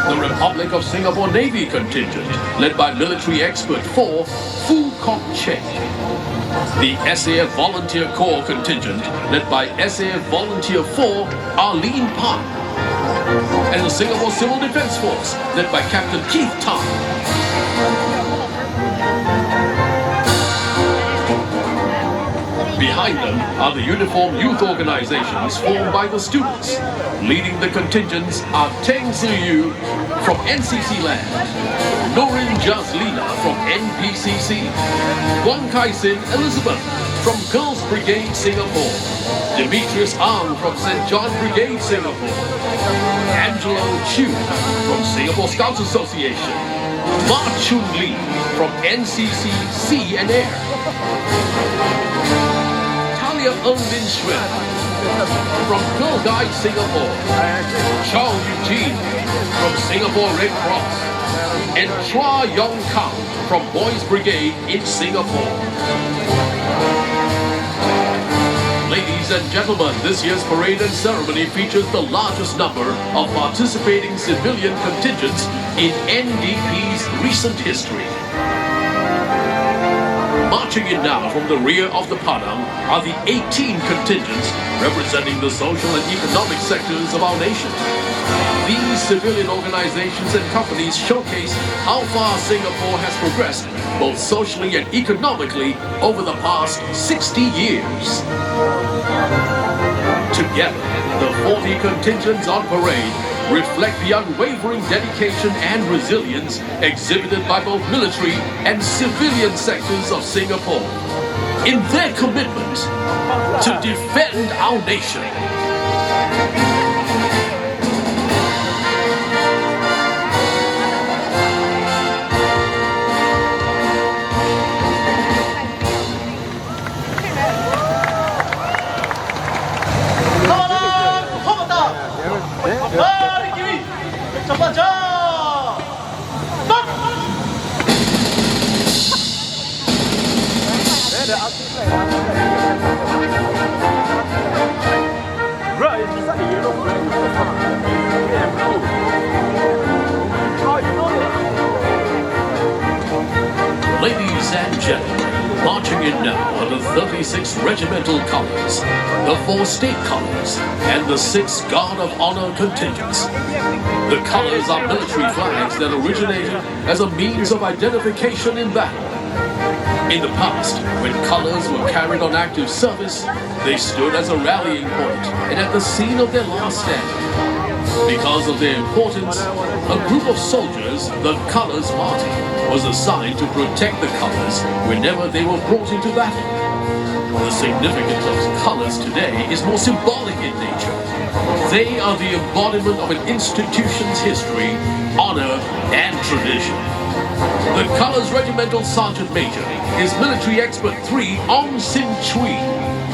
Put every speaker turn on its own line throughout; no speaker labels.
The Republic of Singapore Navy contingent, led by military expert 4, Phu Kok Chek. The SAF Volunteer Corps contingent, led by SAF Volunteer 4, Arlene Park. And the Singapore Civil Defence Force, led by Captain Keith Tan. Behind them are the uniformed youth organizations formed by the students. Leading the contingents are Teng Yu from NCC Land, Norin Jazlina from NPCC, Wong Kai Sin Elizabeth from Girls Brigade Singapore, Demetrius Ang from St. John Brigade Singapore, Angelo Chu from Singapore Scouts Association, Ma Chun Lee from NCC Sea and Air, Eun Min Xuan from Girl Guide Singapore, Chao Eugene from Singapore Red Cross, and Chua Yong Kang from Boys Brigade in Singapore. Ladies and gentlemen, this year's parade and ceremony features the largest number of participating civilian contingents in NDP's recent history. Marching in now from the rear of the Padang are the 18 contingents representing the social and economic sectors of our nation. These civilian organizations and companies showcase how far Singapore has progressed both socially and economically over the past 60 years. Together, the 40 contingents on parade reflect the unwavering dedication and resilience exhibited by both military and civilian sectors of Singapore in their commitment to defend our nation. Ladies and gentlemen, marching in now are the 36 regimental colors, the 4 state colors, and the 6 Guard of Honor contingents. The colors are military flags that originated as a means of identification in battle. In the past, when colors were carried on active service, they stood as a rallying point and at the scene of their last stand. Because of their importance, a group of soldiers, the Colors Party, was assigned to protect the colors whenever they were brought into battle. The significance of colors today is more symbolic in nature. They are the embodiment of an institution's history, honor, and tradition. The Colors Regimental Sergeant Major is Military Expert 3 Ong Sin Chui,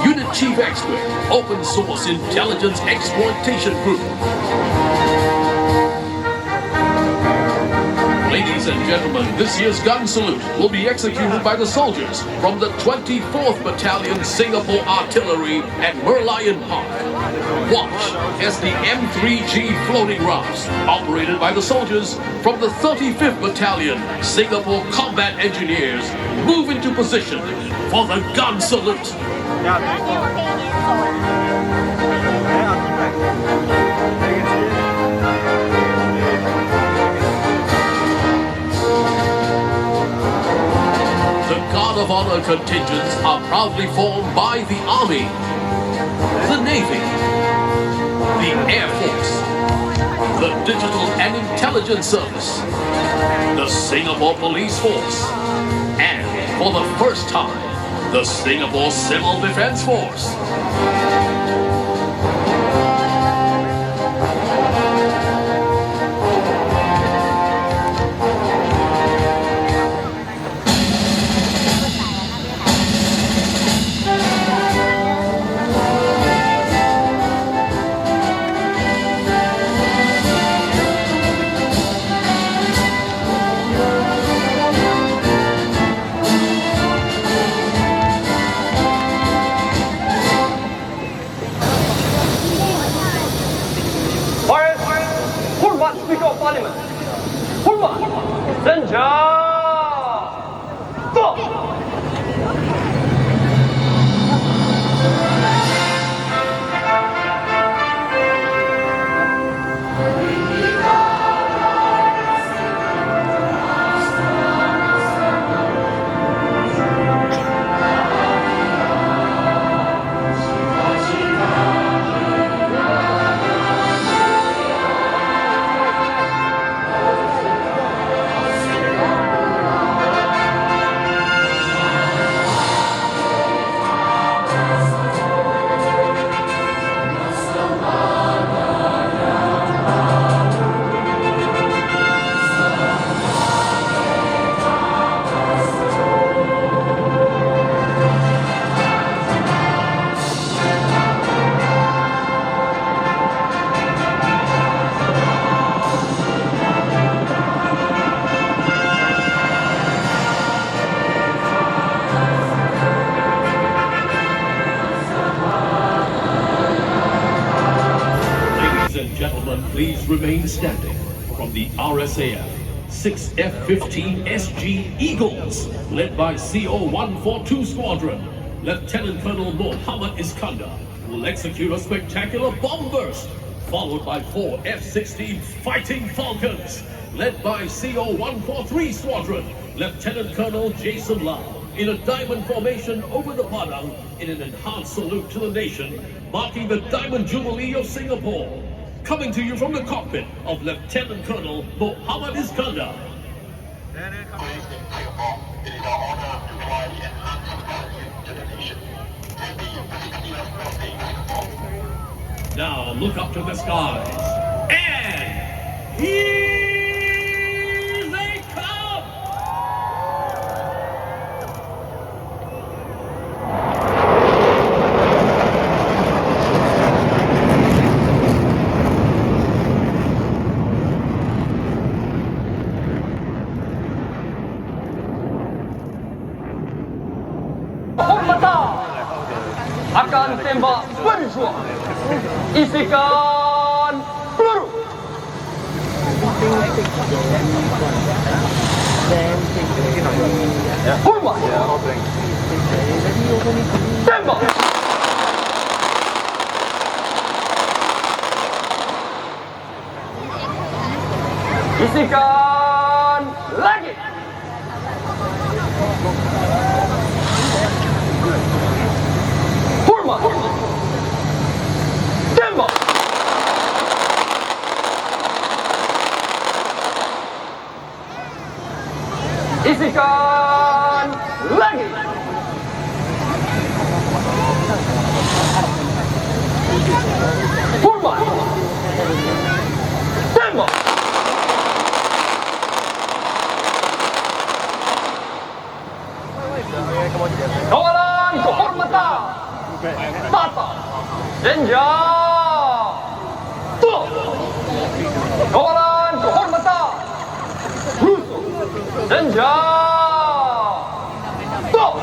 Unit Chief Expert, Open Source Intelligence Exploitation Group. Ladies and gentlemen, this year's gun salute will be executed by the soldiers from the 24th Battalion Singapore Artillery at Merlion Park. Watch as the M3G floating rafts, operated by the soldiers from the 35th Battalion Singapore Combat Engineers, move into position for the gun salute. The Guard of Honor contingents are proudly formed by the Army, the Navy, the Air Force, the Digital and Intelligence Service, the Singapore Police Force, and for the first time, the Singapore Civil Defence Force. gentlemen, please remain standing. From the RSAF, 6 F-15 SG Eagles, led by CO 142 Squadron, Lieutenant Colonel Mohammed Iskandar will execute a spectacular bomb burst, followed by 4 F-16 Fighting Falcons, led by CO 143 Squadron, Lieutenant Colonel Jason Lau, in a diamond formation over the Padang in an enhanced salute to the nation, marking the Diamond Jubilee of Singapore. Coming to you from the cockpit of Lieutenant Colonel Mohammed Iskandar.
Good evening, Singapore. It is our honor to fly the enhanced salute to the nation. Happy 60th birthday, Singapore.
Now look up to the skies. And here they come!
Akan tembak bersuara. Isikan peluru. Hormat. Tembak. Isikan lagi. Hormat. Tembak. Isikan lagi. Hormat. Tembak. Kawalan kehormatan. Tata. Senja. Tuh. Kawalan kehormatan. Rusuh. Senja. Tuh.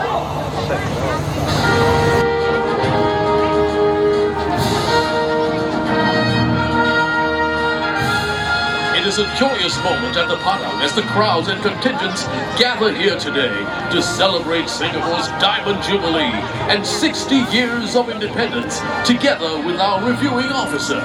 It is a joyous moment at the Padang as the crowds and contingents gather here today to celebrate Singapore's Diamond Jubilee and 60 years of independence together with our reviewing officer.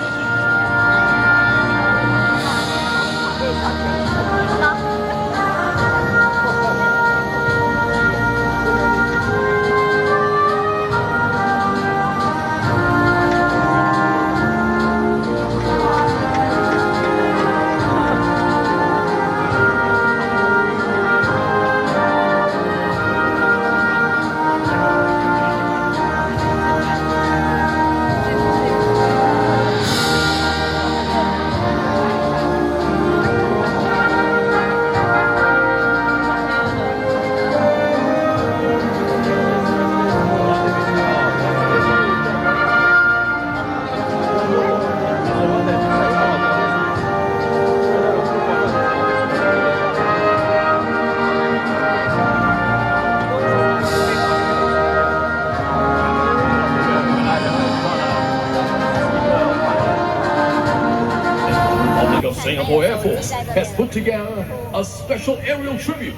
Singapore Air Force has put together a special aerial tribute.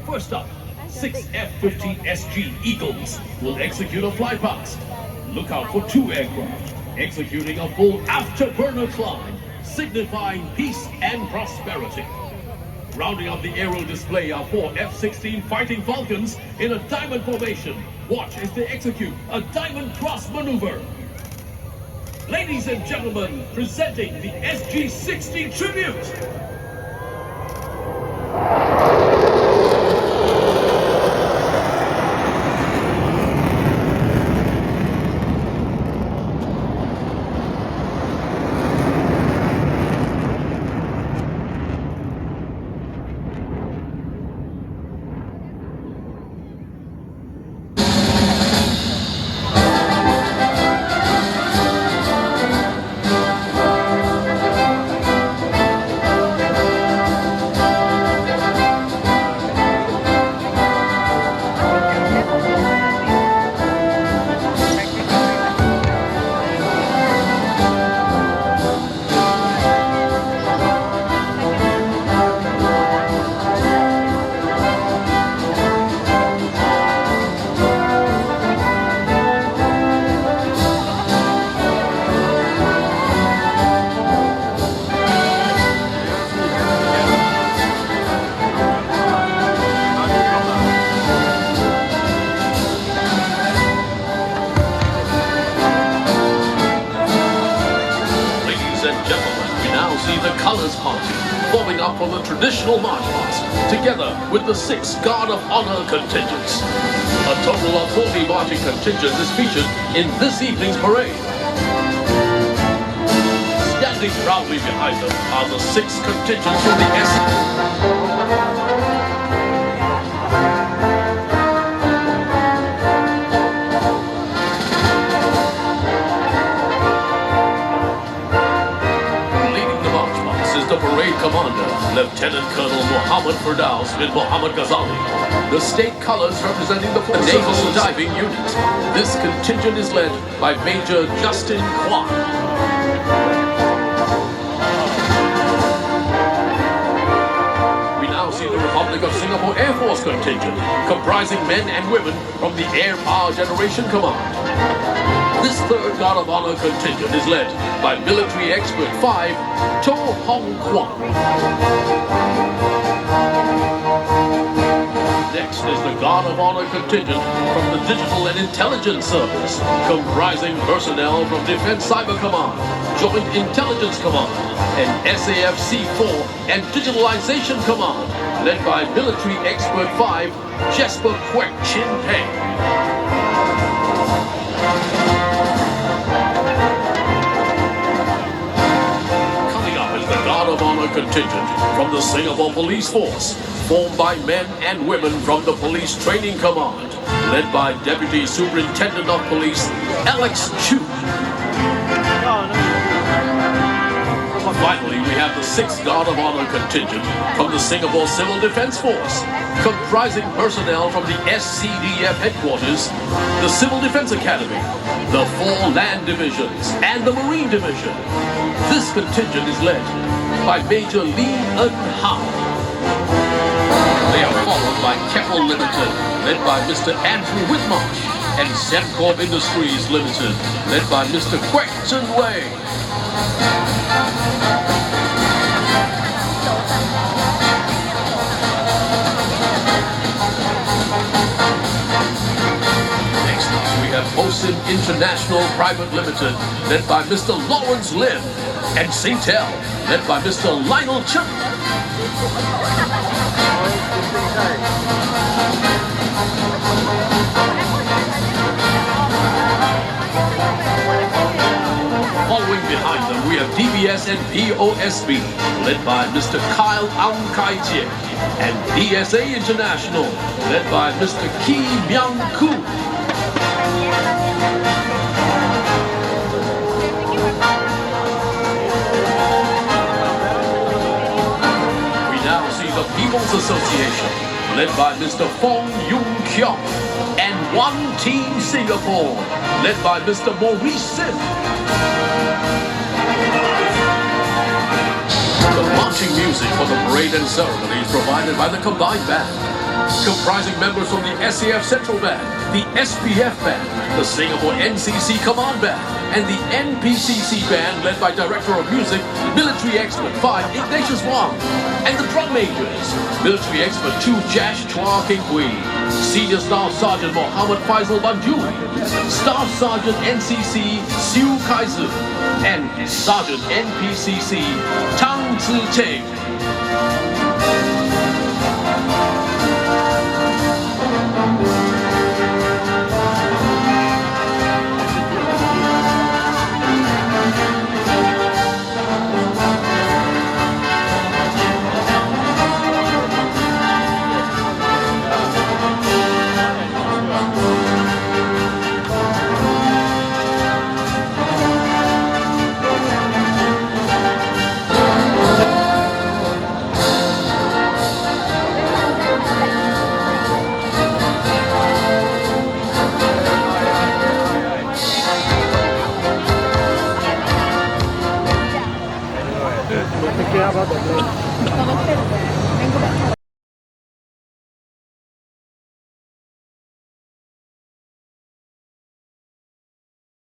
First up, 6 F-15 SG Eagles will execute a flypast. Look out for 2 aircraft executing a full afterburner climb, signifying peace and prosperity. Rounding up the aerial display are 4 F-16 Fighting Falcons in a diamond formation. Watch as they execute a diamond cross maneuver. Ladies and gentlemen, presenting the SG-60 tribute. see the Colors Party forming up for the traditional march past, together with the 6 Guard of Honor contingents. A total of 40 marching contingents is featured in this evening's parade. Standing proudly behind them are the 6 contingents from the the parade commander, Lieutenant Colonel Muhammad Firdaus bin Muhammad Ghazali. The state colors representing the Naval Diving Unit. This contingent is led by Major Justin Kwan. We now see the Republic of Singapore Air Force contingent, comprising men and women from the Air Power Generation Command. This 3rd Guard of Honor contingent is led by Military Expert 5, To Hong Kwan. Next is the Guard of Honor contingent from the Digital and Intelligence Service, comprising personnel from Defense Cyber Command, Joint Intelligence Command, and SAF-C4 and Digitalization Command, led by Military Expert 5, Jesper Kwek Chin Peng. Guard of Honor contingent from the Singapore Police Force, formed by men and women from the Police Training Command, led by Deputy Superintendent of Police Alex Chu. Finally, we have the 6th Guard of Honor contingent from the Singapore Civil Defence Force, comprising personnel from the SCDF headquarters, the Civil Defence Academy, the 4 land divisions, and the Marine Division. This contingent is led by Major Lee En Hao. They are followed by Keppel Limited, led by Mr. Andrew Whitmarsh, and Semcorp Industries Limited, led by Mr. Kwek Chun Wei. Next up, we have Fosun International Private Limited, led by Mr. Lawrence Lim, and Singtel, led by Mr. Lionel Chung. Following behind them, we have DBS and POSB, led by Mr. Kyle Aung Kai Chie, and PSA International, led by Mr. Ki Myung Koo. The People's Association, led by Mr. Fong Yung Kyong, and One Team Singapore, led by Mr. Maurice Sim. The marching music for the parade and ceremony is provided by the combined band, comprising members from the SAF Central Band, the SPF Band, the Singapore NCC Command Band, and the NPCC Band, led by Director of Music, Military Expert 5, Ignatius Wang, and the drum majors, Military Expert 2, Jash Chua King Hui, Senior Staff Sergeant Mohammed Faisal Banjuri, Staff Sergeant NCC Siu Kaizu, and Sergeant NPCC Tang Tzu Cheng.
About the